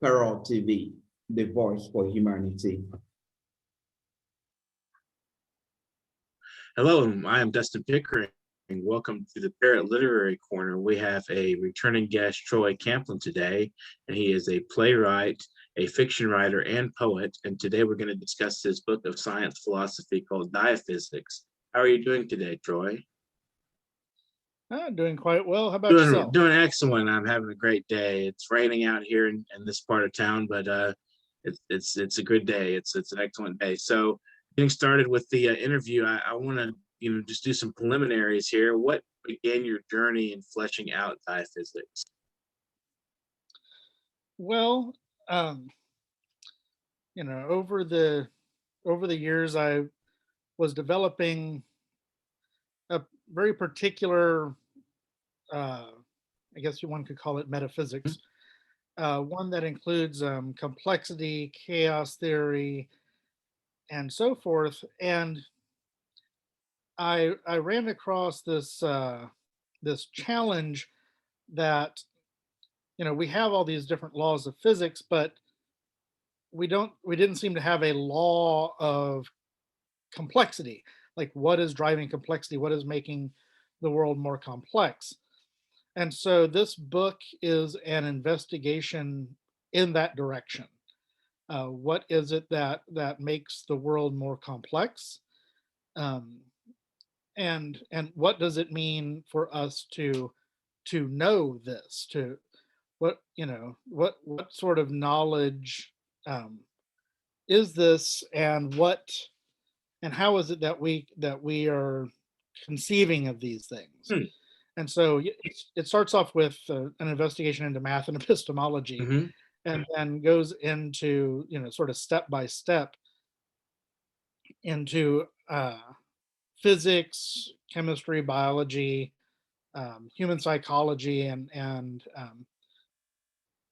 Parrot TV, the voice for humanity. Hello, I am Dustin Pickering. Welcome to the Parrot Literary Corner. We have a returning guest, Troy Camplin, today, and he is a playwright, a fiction writer, and poet. And today we're going to discuss his book of science philosophy called Diaphysics. How are you doing today, Troy? Doing quite well. How about yourself? Doing excellent. I'm having a great day. It's raining out here in this part of town, but it's a good day. It's an excellent day. So, getting started with the interview, I want to just do some preliminaries here. What began your journey in fleshing out diaphysics? Well, over the years, I was developing a very particular, I guess one could call it metaphysics, one that includes complexity, chaos theory, and so forth. And I ran across this this challenge that we have all these different laws of physics, but we didn't seem to have a law of complexity. Like, what is driving complexity? What is making the world more complex? And so this book is an investigation in that direction. What is it that makes the world more complex? And what does it mean for us to know this? To what sort of knowledge is this, and how is it that we are conceiving of these things? And so it starts off with an investigation into math and epistemology, and then goes into sort of step by step into physics, chemistry, biology, human psychology, and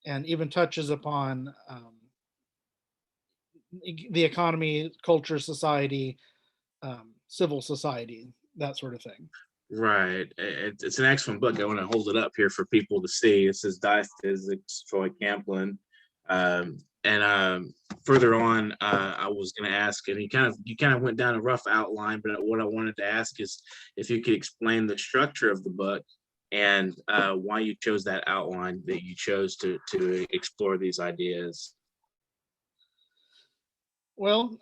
even touches upon the economy, culture, society, civil society, that sort of thing. Right. It's an excellent book. I want to hold it up here for people to see. It says Diaphysics, Troy Camplin. Further on, I was going to ask, and you kind of went down a rough outline, but what I wanted to ask is if you could explain the structure of the book and why you chose that outline that you chose to explore these ideas. Well,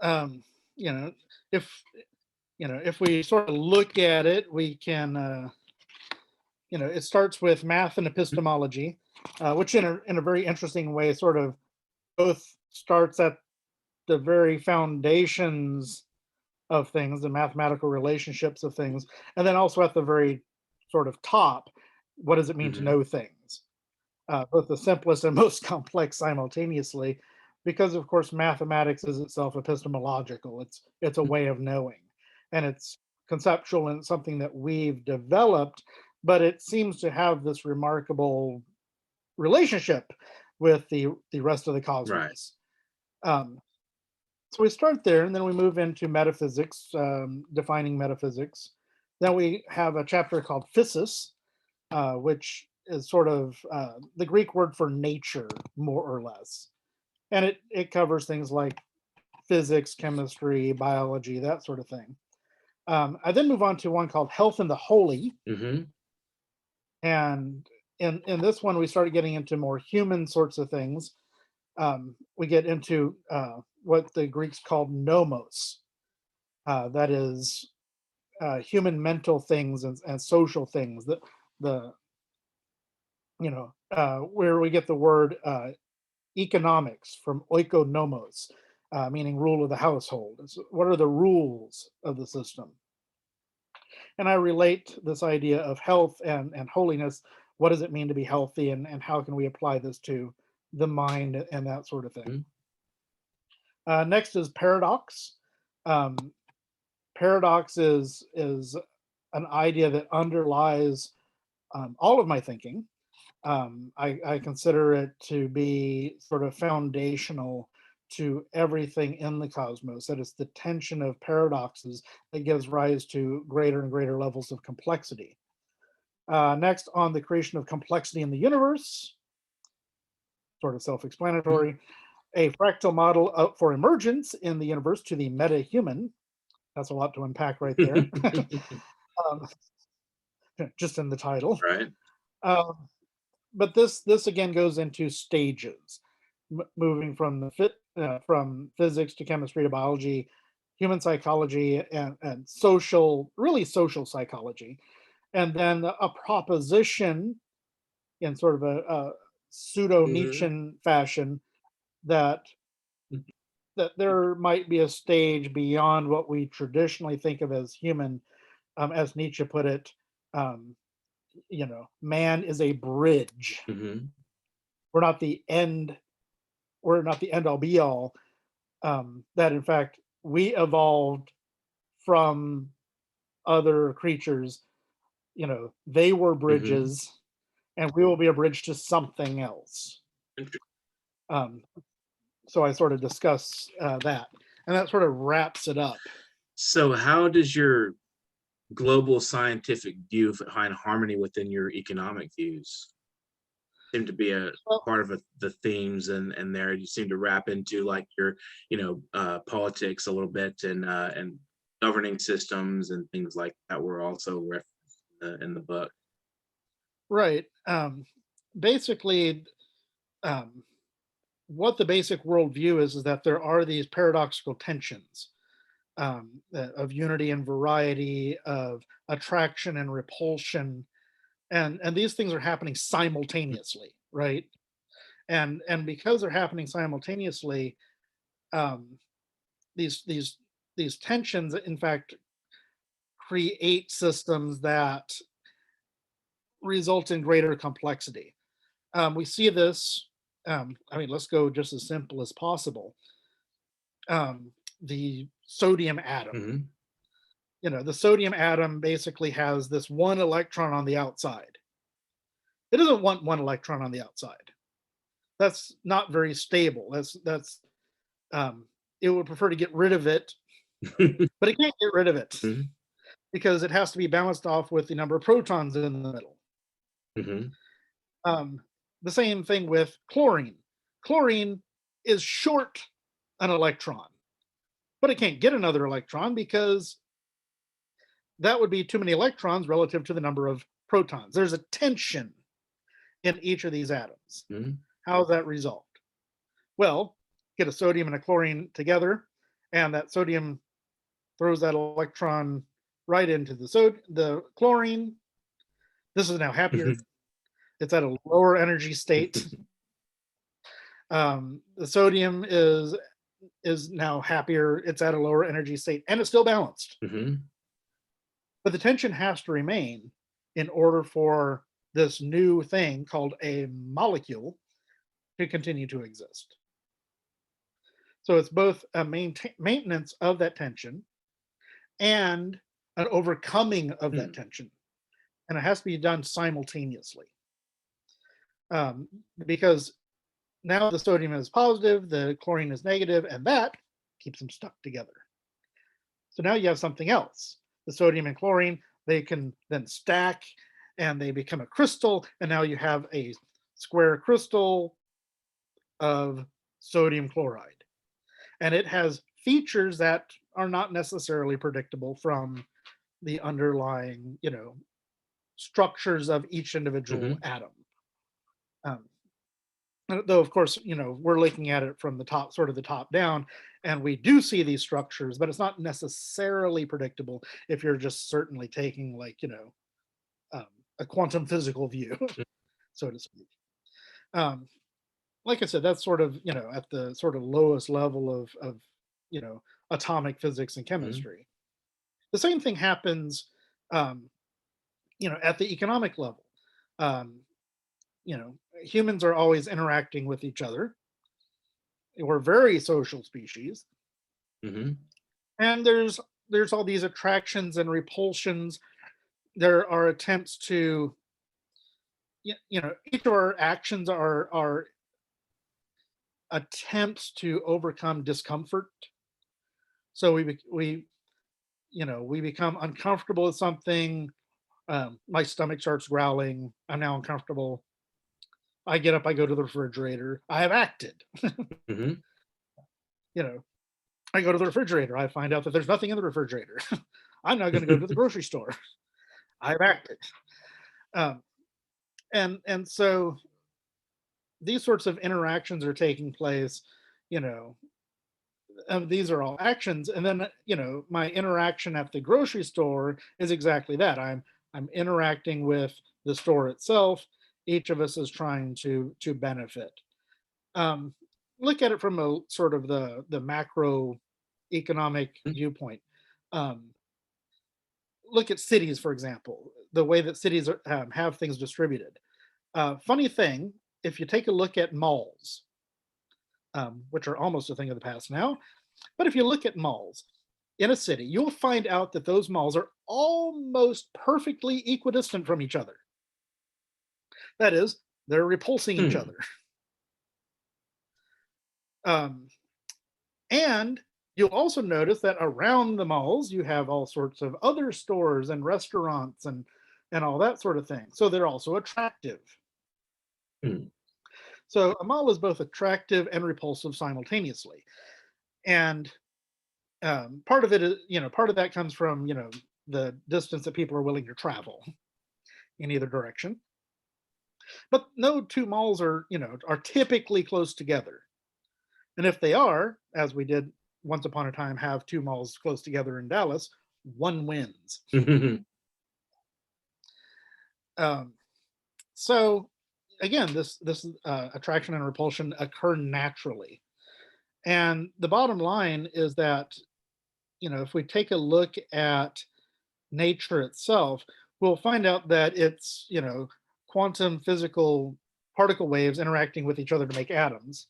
if we sort of look at it, we can, it starts with math and epistemology, which in a very interesting way sort of both starts at the very foundations of things, the mathematical relationships of things, and then also at the very sort of top, what does it mean to know things? Both the simplest and most complex simultaneously, because of course mathematics is itself epistemological. It's a way of knowing, and it's conceptual, and it's something that we've developed, but it seems to have this remarkable relationship with the rest of the cosmos. Right. So we start there, and then we move into metaphysics, defining metaphysics. Then we have a chapter called physis, which is sort of the Greek word for nature, more or less. And it covers things like physics, chemistry, biology, that sort of thing. I then move on to one called Health and the Holy. And in this one, we started getting into more human sorts of things. We get into what the Greeks called nomos. That is human mental things and social things. Where we get the word economics from oikonomos, meaning rule of the household. So what are the rules of the system? And I relate this idea of health and holiness. What does it mean to be healthy, and how can we apply this to the mind and that sort of thing? Next is paradox. Paradox is an idea that underlies all of my thinking. I consider it to be sort of foundational to everything in the cosmos, that it's the tension of paradoxes that gives rise to greater and greater levels of complexity. Next, on the creation of complexity in the universe, sort of self-explanatory. A fractal model for emergence in the universe to the metahuman. That's a lot to unpack right there. um, just in the title. Right. But this again goes into stages, moving from from physics to chemistry to biology, human psychology, and really social psychology, and then a proposition in sort of a pseudo Nietzschean fashion that there might be a stage beyond what we traditionally think of as human, as Nietzsche put it. Man is a bridge. We're not the end. We're not the end all be all. That in fact we evolved from other creatures. They were bridges, and we will be a bridge to something else. So I sort of discuss that, and that sort of wraps it up. So how does your global scientific view find harmony within your economic views? Seem to be a part of the themes, and there you seem to wrap into like your politics a little bit, and governing systems and things like that were also referenced in the book. Right. Basically, what the basic worldview is that there are these paradoxical tensions of unity and variety, of attraction and repulsion, and these things are happening simultaneously, right? And because they're happening simultaneously, these tensions, in fact, create systems that result in greater complexity. We see this. Let's go just as simple as possible. The sodium atom. The sodium atom basically has this one electron on the outside. It doesn't want one electron on the outside. That's not very stable. It would prefer to get rid of it, but it can't get rid of it because it has to be balanced off with the number of protons in the middle. The same thing with chlorine. Chlorine is short an electron, but it can't get another electron because that would be too many electrons relative to the number of protons. There's a tension in each of these atoms. How is that resolved? Well, get a sodium and a chlorine together, and that sodium throws that electron right into the chlorine. This is now happier. It's at a lower energy state. The sodium is now happier. It's at a lower energy state, and it's still balanced. But the tension has to remain in order for this new thing called a molecule to continue to exist. So it's both a maintenance of that tension and an overcoming of that tension. And it has to be done simultaneously. Because now the sodium is positive, the chlorine is negative, and that keeps them stuck together. So now you have something else. The sodium and chlorine, they can then stack and they become a crystal, and now you have a square crystal of sodium chloride. And it has features that are not necessarily predictable from the underlying, structures of each individual atom. Though, of course, we're looking at it from the top, sort of the top down, and we do see these structures, but it's not necessarily predictable if you're just certainly taking a quantum physical view, so to speak. Like I said, that's sort of, at the sort of lowest level of atomic physics and chemistry. The same thing happens, at the economic level. Humans are always interacting with each other. We're very social species. And there's all these attractions and repulsions. There are attempts to, each of our actions are attempts to overcome discomfort. So we become uncomfortable with something. My stomach starts growling. I'm now uncomfortable. I get up, I go to the refrigerator, I have acted. Mhm. You know, I go to the refrigerator, I find out that there's nothing in the refrigerator. I'm now going to go to the grocery store. I've acted. Um, and so these sorts of interactions are taking place, you know, these are all actions. And then, my interaction at the grocery store is exactly that. I'm interacting with the store itself. Each of us is trying to benefit. Um, Look at it from a sort of the macro economic viewpoint. Um, Look at cities, for example, the way that cities have things distributed. Funny thing, if you take a look at malls, which are almost a thing of the past now, but if you look at malls in a city, you'll find out that those malls are almost perfectly equidistant from each other. That is, they're repulsing each Hmm. other. Um, and you'll also notice that around the malls, you have all sorts of other stores and restaurants and all that sort of thing. So they're also attractive. Hmm. So a mall is both attractive and repulsive simultaneously. And part of it is, part of that comes from, the distance that people are willing to travel in either direction. But no two malls are typically close together. And if they are, as we did once upon a time have two malls close together in Dallas, one wins. Um, so again, this attraction and repulsion occur naturally. And the bottom line is that, if we take a look at nature itself, we'll find out that it's, quantum physical particle waves interacting with each other to make atoms.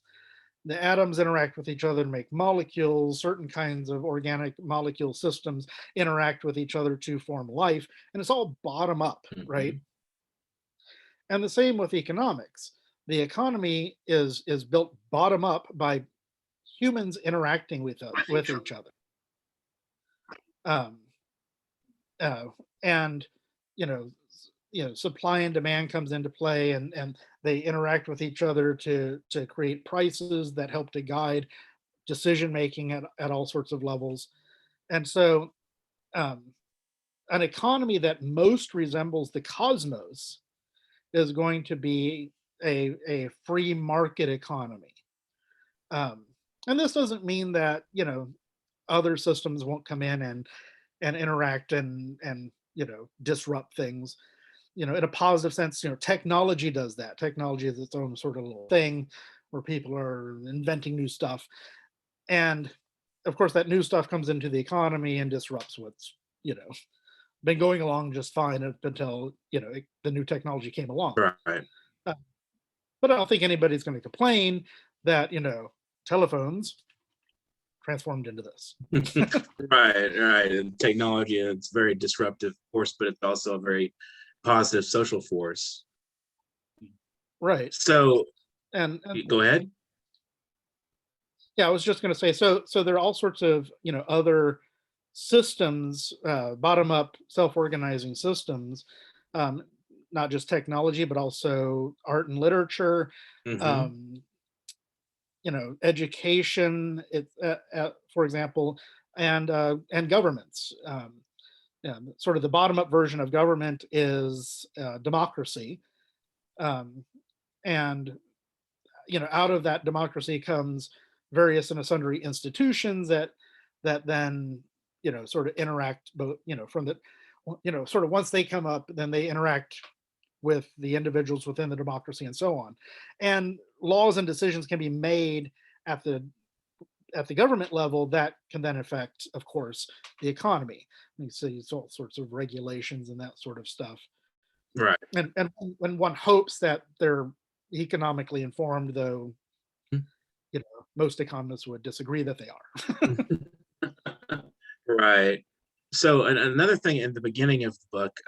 The atoms interact with each other to make molecules. Certain kinds of organic molecule systems interact with each other to form life. And it's all bottom up, right? Mhm. And the same with economics. The economy is built bottom up by humans interacting with each other. Um, uh, and you know supply and demand comes into play, and they interact with each other to create prices that help to guide decision making at all sorts of levels. And so um, an economy that most resembles the cosmos is going to be a free market economy. um, and this doesn't mean that other systems won't come in and interact and disrupt things, in a positive sense. Technology does that. Technology is its own sort of little thing where people are inventing new stuff. And of course, that new stuff comes into the economy and disrupts what's, been going along just fine up until, the new technology came along. Right. Uh, but I don't think anybody's going to complain that, telephones transformed into this. Right. And technology, it's very disruptive force, but it's also a very positive social force. Right. So And go ahead. yeah, I was just going to say, so there are all sorts of, other systems, bottom up self-organizing systems, um, not just technology, but also art and literature, Hmm. um, education, for example, and governments. Yeah, sort of the bottom up version of government is democracy. Um, and out of that democracy comes various and sundry institutions that then sort of interact both from the sort of once they come up, then they interact with the individuals within the democracy and so on. And laws and decisions can be made at the government level that can then affect, of course, the economy. You see all sorts of regulations and that sort of stuff. Right. And when one hopes that they're economically informed, though most economists would disagree that they are. Right. So another thing in the beginning of the book,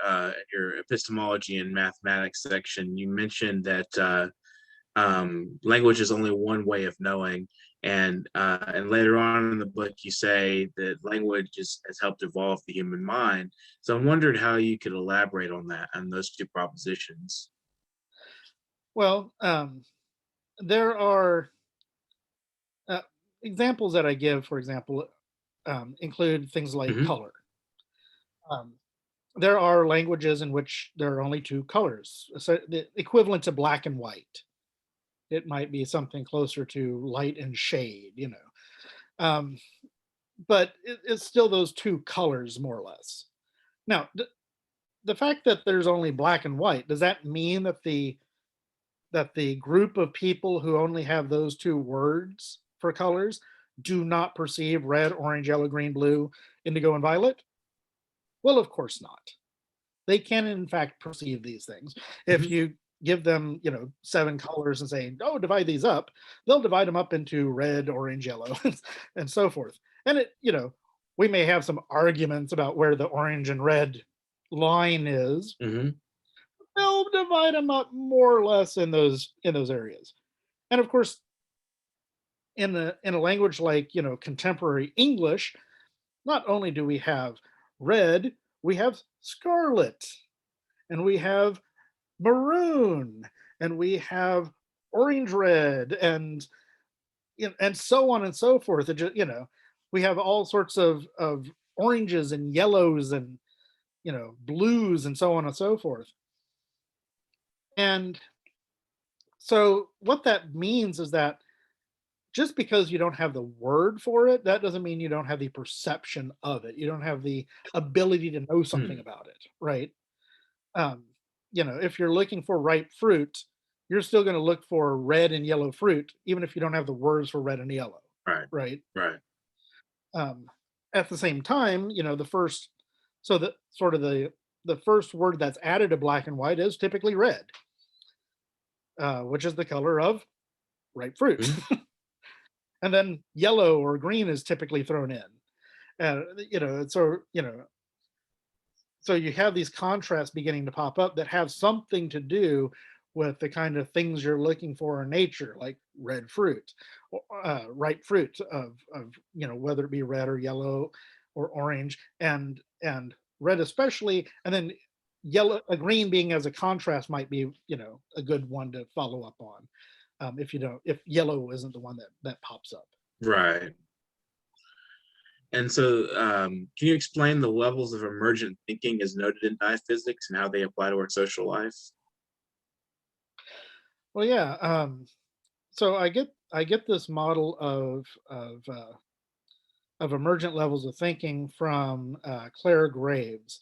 your epistemology and mathematics section, you mentioned that language is only one way of knowing, and later on in the book you say that language has helped evolve the human mind. So I'm wondering how you could elaborate on that, on those two propositions. Well, there are uh, examples that I give, for example, include things like Hmm. color. Um, there are languages in which there are only two colors, so the equivalent to black and white. It might be something closer to light and shade, you know. Um, but it's still those two colors, more or less. Now, the fact that there's only black and white, does that mean that the group of people who only have those two words for colors do not perceive red, orange, yellow, green, blue, indigo, and violet? Well, of course not. They can, in fact, perceive these things. If Hmm. you give them, seven colors and say, "Oh, divide these up," they'll divide them up into red, orange, yellow, and so forth. And we may have some arguments about where the orange and red line is. Hmm. They'll divide them up more or less in those areas. And of course, in a language like contemporary English, not only do we have red, we have scarlet, and we have maroon, and we have orange red, and so on and so forth. It just, we have all sorts of oranges and yellows and blues and so on and so forth. And so what that means is that just because you don't have the word for it, that doesn't mean you don't have the perception of it. You don't have the ability to know something about it, right? Um, if you're looking for ripe fruit, you're still going to look for red and yellow fruit, even if you don't have the words for red and yellow, Right. right? Right. Um, at the same time, the first, so the sort of the first word that's added to black and white is typically red, which is the color of ripe fruit. Mhm. And then yellow or green is typically thrown in. So so you have these contrasts beginning to pop up that have something to do with the kind of things you're looking for in nature, like red fruit, or ripe fruit of whether it be red or yellow or orange, and red especially, and then yellow, a green being as a contrast might be a good one to follow up on, if yellow isn't the one that pops up. Right. And so, can you explain the levels of emergent thinking as noted in diaphysics and how they apply to our social life? Well, yeah. So I get this model of emergent levels of thinking from Claire Graves,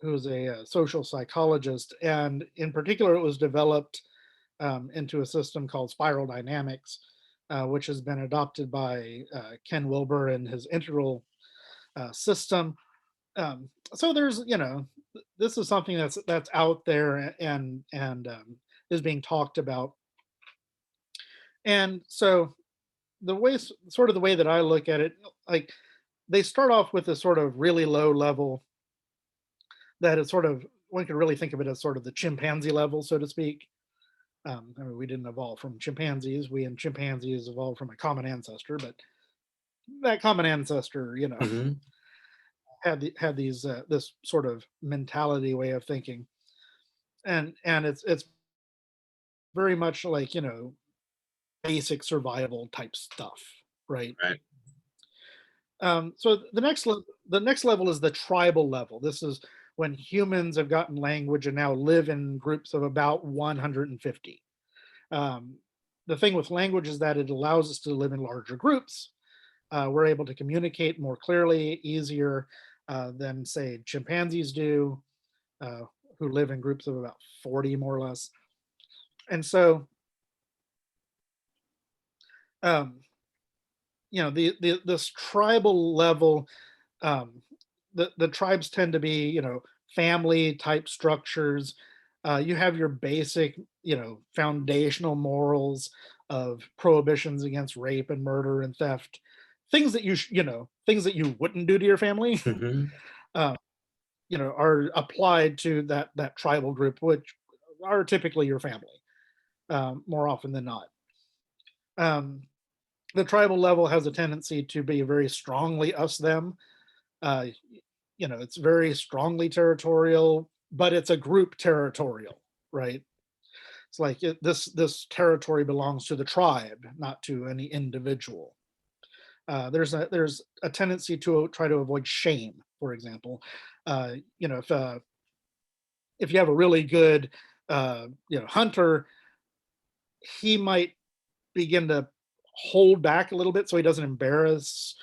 who's a social psychologist, and in particular, it was developed into a system called spiral dynamics, which has been adopted by Ken Wilber in his integral system. So there's, this is something that's out there and is being talked about. And so sort of the way that I look at it, like they start off with a sort of really low level that is sort of, one could really think of it as sort of the chimpanzee level, so to speak. I mean, we didn't evolve from chimpanzees. We and chimpanzees evolved from a common ancestor, but that common ancestor, Hmm. had these this sort of mentality way of thinking, and it's very much like basic survival type stuff, right? Right. So the next level is the tribal level. This is when humans have gotten language and now live in groups of about 150. Um, the thing with language is that it allows us to live in larger groups. We're able to communicate more clearly, easier than say chimpanzees do, uh, who live in groups of about 40 more or less. And so, um, this tribal level, um, the tribes tend to be family type structures. You have your basic foundational morals of prohibitions against rape and murder and theft, things that things that you wouldn't do to your family. Hmm. uh, are applied to that tribal group, which are typically your family, more often than not. um, the tribal level has a tendency to be very strongly us them. uh, it's very strongly territorial, but it's a group territorial, right? It's like this territory belongs to the tribe, not to any individual. There's a tendency to try to avoid shame, for example. You know, if you have a really good hunter, he might begin to hold back a little bit so he doesn't embarrass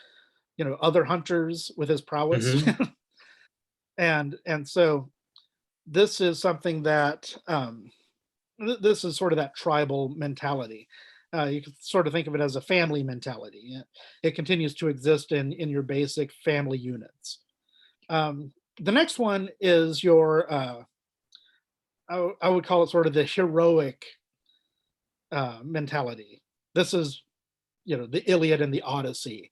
other hunters with his prowess. Mhm. And so this is something that this is sort of that tribal mentality. You can sort of think of it as a family mentality. It continues to exist in your basic family units. The next one is your I would call it sort of the heroic mentality. This is the Iliad and the Odyssey,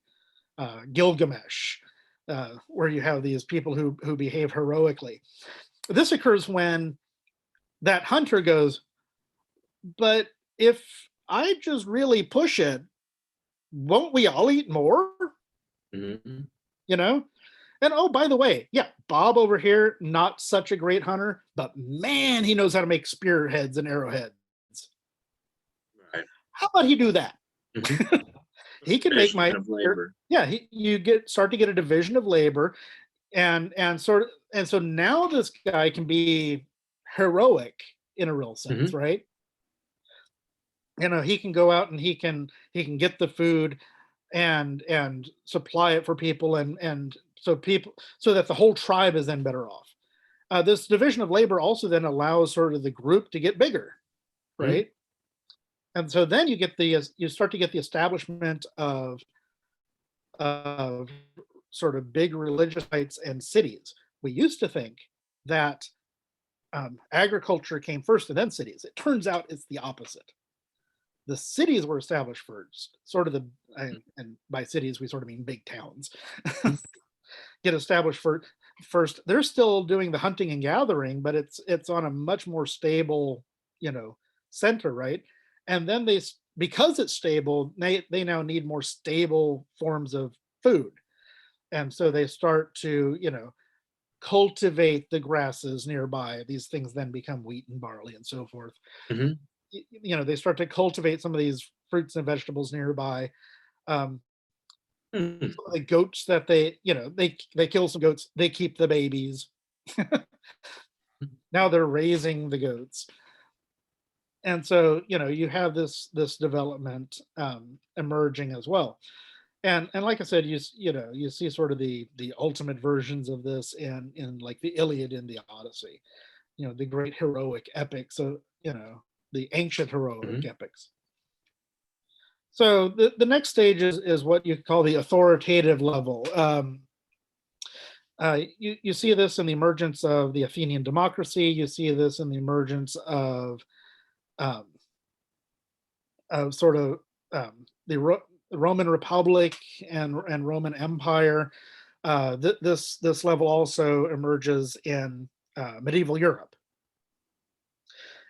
Gilgamesh, where you have these people who behave heroically. This occurs when that hunter goes, but if I just really push it, won't we all eat more? Mhm. You know? And oh, by the way, yeah, Bob over here, not such a great hunter, but man, he knows how to make spearheads and arrowheads. Right. How about he do that? Mhm. He can make Division of labor. yeah, you start to get a division of labor, and so now this guy can be heroic in a real sense, Mhm. right? He can go out and he can get the food and supply it for people, and so that the whole tribe is then better off. This division of labor also then allows sort of the group to get bigger, Mhm. right? And so then you start to get the establishment of sort of big religious sites and cities. We used to think that agriculture came first and then cities. It turns out it's the opposite. The cities were established first, sort of and by cities we sort of mean big towns. Get established first. They're still doing the hunting and gathering, but it's on a much more stable, center, right? And then because it's stable, they now need more stable forms of food, and so they start to cultivate the grasses nearby. These things then become wheat and barley and so forth. Mhm. They start to cultivate some of these fruits and vegetables nearby. Um, Mhm. the goats that they kill some goats, they keep the babies. Now they're raising the goats, and so you have this development emerging as well. And like I said, you see sort of the ultimate versions of this in like the Iliad and the Odyssey, the great heroic epics. So the ancient heroic Mhm. epics. So the next stage is what you call the authoritative level. You see this in the emergence of the Athenian democracy. You see this in the emergence um, of sort of the Roman Republic and Roman Empire. This level also emerges in medieval Europe.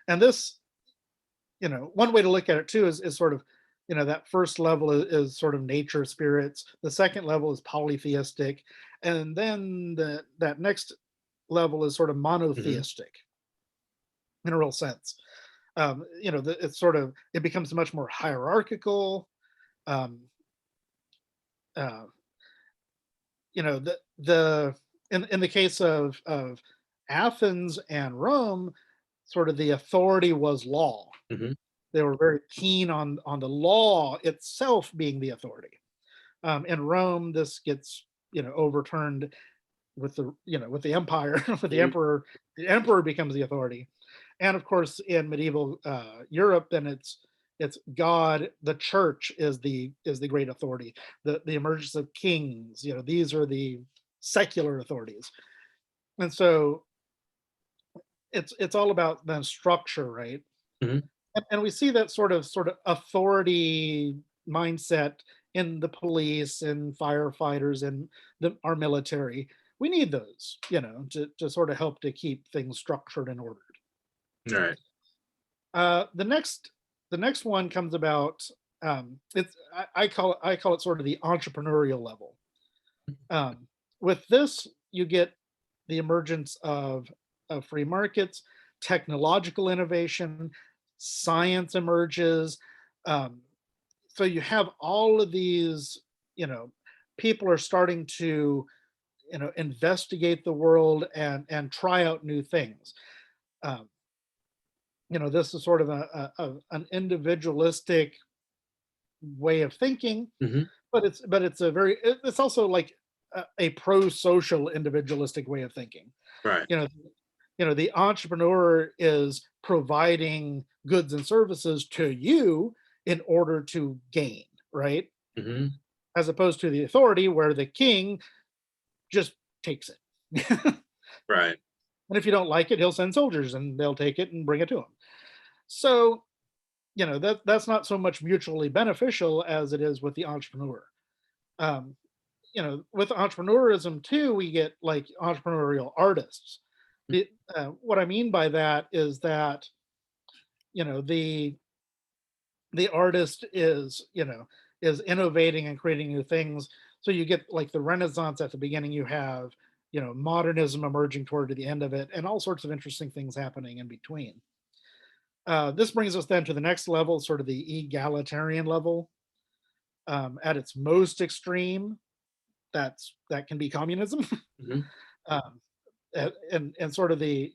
And this, one way to look at it too is sort of, that first level is sort of nature spirits. The second level is polytheistic, and then that next level is sort of Mhm. monotheistic in a real sense. It becomes much more hierarchical. Um, uh, the in the case of Athens and Rome, sort of the authority was law. Mhm. They were very keen on the law itself being the authority. In Rome, this gets overturned with the empire, with the Mhm. emperor. The emperor becomes the authority, and of course in medieval Europe, then it's God, the church is the great authority. The emergence of kings, these are the secular authorities, and so it's all about then structure, right? Mhm. And we see that sort of authority mindset in the police and firefighters and our military. We need those, to sort of help to keep things structured and ordered. All right. The next one comes about. I call it sort of the entrepreneurial level. Um, with this, you get the emergence of free markets, technological innovation, science emerges. So you have all of these, people are starting to, investigate the world and try out new things. Um, this is sort of an individualistic way of thinking, Mhm. but it's also like a pro-social individualistic way of thinking. Right. The entrepreneur is providing goods and services to you in order to gain, right? Hmm. As opposed to the authority where the king just takes it. Right. And if you don't like it, he'll send soldiers and they'll take it and bring it to him. So, that's not so much mutually beneficial as it is with the entrepreneur. Um, with entrepreneurism too, we get like entrepreneurial artists. What I mean by that is that, the artist is innovating and creating new things. So you get like the Renaissance at the beginning, you have, modernism emerging toward the end of it, and all sorts of interesting things happening in between. This brings us then to the next level, sort of the egalitarian level. At its most extreme, that can be communism. Hmm. um, and sort of the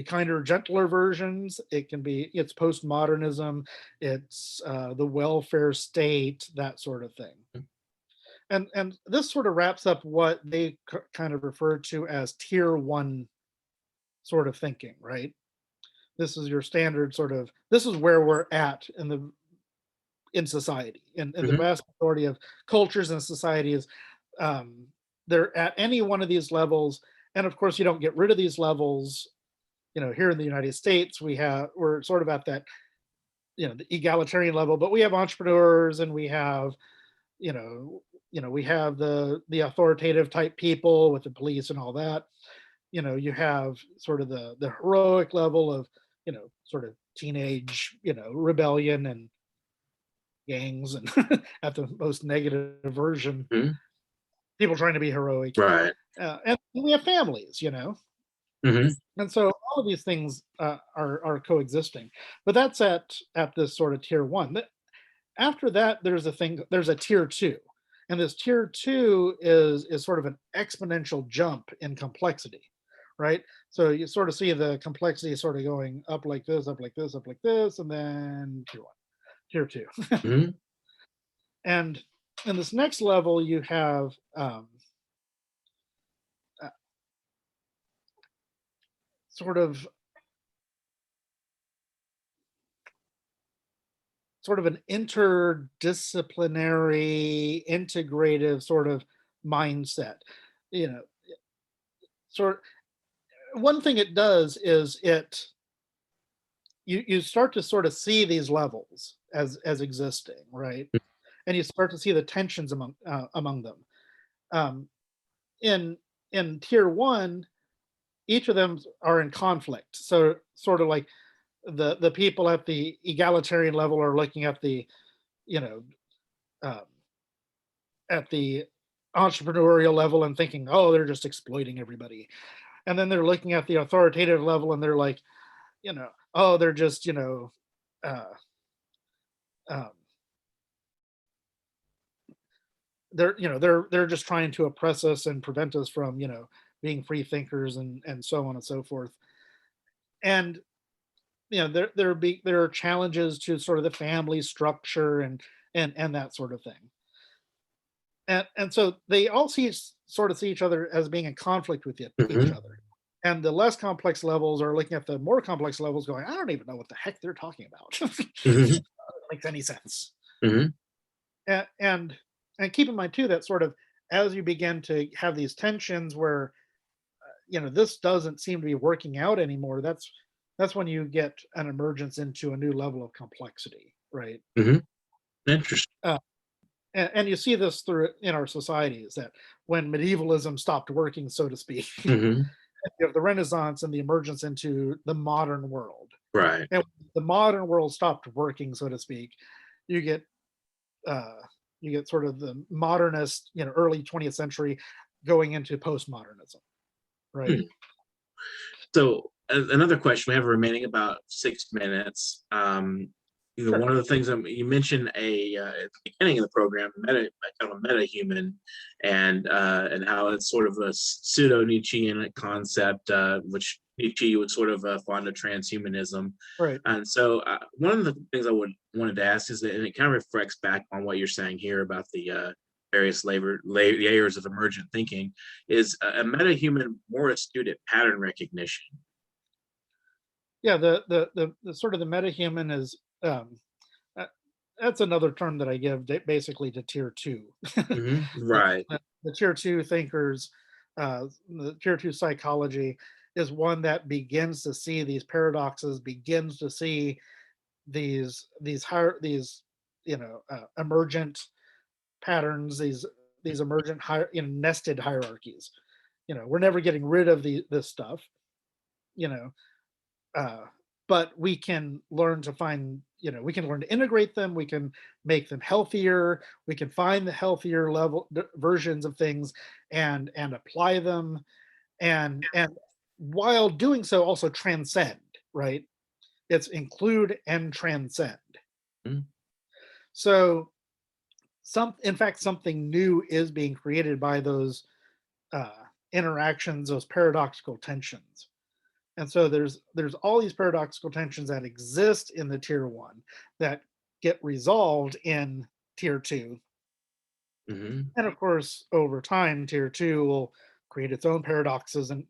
kinder gentler versions, it's postmodernism, it's the welfare state, that sort of thing. And this sort of wraps up what they kind of refer to as tier one sort of thinking, right? This is your standard sort of, this is where we're at in society, in the Hmm. vast majority of cultures and societies. um, they're at any one of these levels, and of course you don't get rid of these levels. Here in the United States, we're sort of at that, the egalitarian level, but we have entrepreneurs, and we have, we have the authoritative type people with the police and all that. You have sort of the heroic level of, sort of teenage, rebellion and gangs, and at the most negative version, Hmm. people trying to be heroic. Right. And we have families, Hmm. and so all of these things are coexisting. But that's at this sort of tier one. After that, there's a tier two, and this tier two is sort of an exponential jump in complexity, right? So you sort of see the complexity sort of going up like this, up like this, up like this, and then tier one, tier two. Hmm. And in this next level, you have uh, sort of an interdisciplinary, integrative sort of mindset. You know, sort One thing it does is you start to sort of see these levels as existing, right? And you start to see the tensions among them. Um, in tier one, each of them are in conflict. So sort of like the people at the egalitarian level are looking at the, you know um, at the entrepreneurial level and thinking, oh, they're just exploiting everybody. And then they're looking at the authoritative level and they're like, oh, they're just, uh, um, they're just trying to oppress us and prevent us from, being free thinkers and so on and so forth. And there are challenges to sort of the family structure and that sort of thing. And so they all sort of see each other as being in conflict with each Hmm. other. And the less complex levels are looking at the more complex levels going, I don't even know what the heck they're talking about. Hmm. Makes any sense. Hmm. And keep in mind too that sort of as you begin to have these tensions where this doesn't seem to be working out anymore, that's when you get an emergence into a new level of complexity, right? Hmm. Interesting. uh, and you see this through in our societies, that when medievalism stopped working, so to speak, Hmm. you have the Renaissance and the emergence into the modern world. Right. And when the modern world stopped working, so to speak, you get uh, sort of the modernist, early 20th century going into postmodernism, right? Hmm. So another question. We have remaining about 6 minutes. Sure. One of the things you mentioned at the beginning of the program, kind of a metahuman, and how it's sort of a pseudo Nietzschean concept, which Nietzsche would sort of fond of transhumanism. Right. And so, one of the things I wanted to ask is that, and it kind of reflects back on what you're saying here about the various layers of emergent thinking, is a metahuman more astute at pattern recognition. Yeah, the sort of the metahuman is uh, that's another term that I give basically to tier two. Right. The tier two thinkers, the tier two psychology is one that begins to see these paradoxes, begins to see these emergent patterns, these emergent nested hierarchies. We're never getting rid of this stuff. You know, but we can learn to find, we can learn to integrate them, we can make them healthier, we can find the healthier versions of things and apply them, and while doing so also transcend, right? It's include and transcend. Mhm. So in fact something new is being created by those interactions, those paradoxical tensions. And so there's all these paradoxical tensions that exist in the tier one that get resolved in tier two. Mm-hmm. And of course, over time, tier two will create its own paradoxes and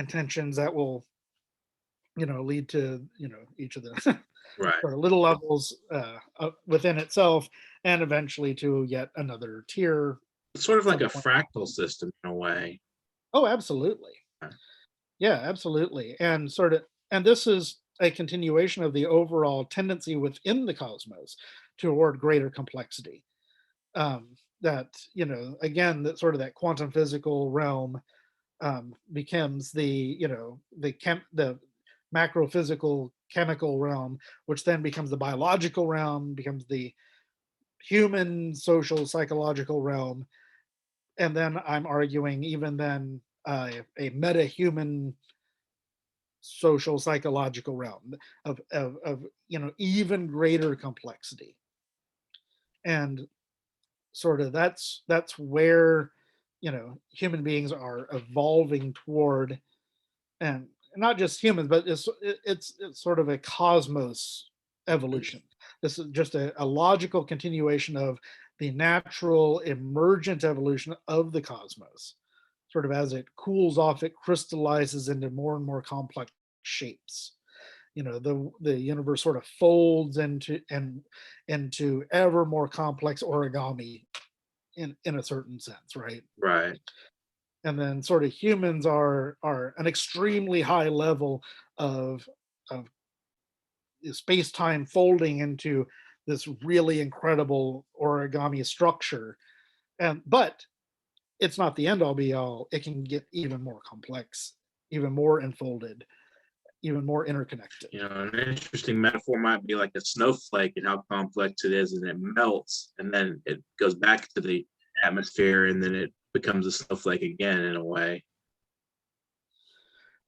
tensions that will, lead to, each of the Right. sort of little levels within itself, and eventually to yet another tier. It's sort of like a Some point. fractal system in a way. Oh, absolutely. Yeah, absolutely. And this is a continuation of the overall tendency within the cosmos toward greater complexity. That, again, that sort of that quantum physical realm becomes the macro physical chemical realm, which then becomes the biological realm, becomes the human social psychological realm. And then I'm arguing even then a meta-human social psychological realm of even greater complexity. And sort of that's where human beings are evolving toward, and not just humans, but it's sort of a cosmos evolution. This is just a logical continuation of the natural emergent evolution of the cosmos. Sort of as it cools off, it crystallizes into more and more complex shapes. The universe sort of folds into ever more complex origami in a certain sense, right? Right. And then sort of humans are an extremely high level of space-time folding into this really incredible origami structure. But it's not the end all be all. It can get even more complex, even more enfolded, even more interconnected. An interesting metaphor might be like a snowflake and how complex it is, and it melts and then it goes back to the atmosphere and then it becomes a snowflake again in a way.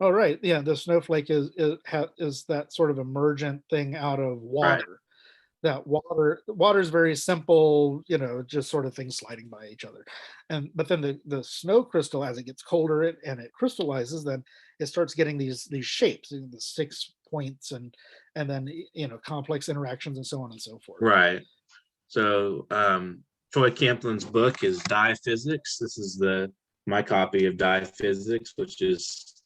Oh, right. Yeah, the snowflake is that sort of emergent thing out of water. Right. That water is very simple, just sort of things sliding by each other. But then the snow crystal, as it gets colder and it crystallizes, then it starts getting these shapes, the 6 points and then complex interactions and so on and so forth. Right. So Troy Camplin's book is Diaphysics. This is my copy of Diaphysics, which is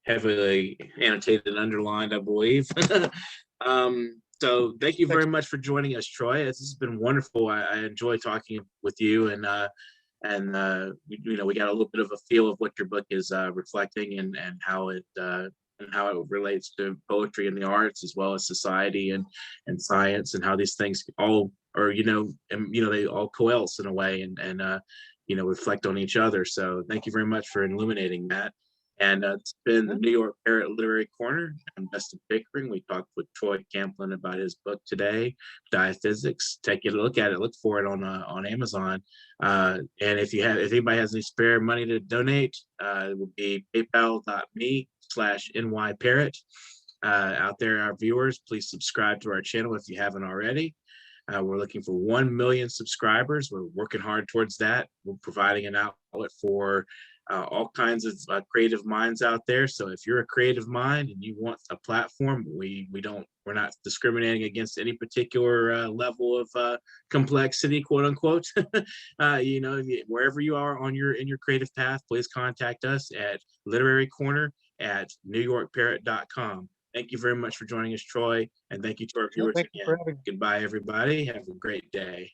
heavily annotated and underlined, I believe. So thank you very much for joining us, Troy. This has been wonderful. I enjoy talking with you, and we got a little bit of a feel of what your book is reflecting and how it relates to poetry and the arts, as well as society and science, and how these things all are, they all coalesce in a way and reflect on each other. So thank you very much for illuminating that. And it's been the New York Parrot Literary Corner. I'm Dustin Pickering. We talked with Troy Camplin about his book today, Diaphysics. Take a look at it. Look for it on Amazon. And if anybody has any spare money to donate, it will be paypal.me/DP youtube.com/nyparrot. Out there, our viewers, please subscribe to our channel if you haven't already. We're looking for 1 million subscribers. We're working hard towards that. We're providing an outlet for all kinds of creative minds out there. So if you're a creative mind and you want a platform, we're not discriminating against any particular level of complexity, quote unquote. Wherever you are in your creative path, please contact us at literarycorner@newyorkparrot.com. Thank you very much for joining us, Troy, and thank you to our viewers Thank you for again. having me. Goodbye, everybody. Have a great day.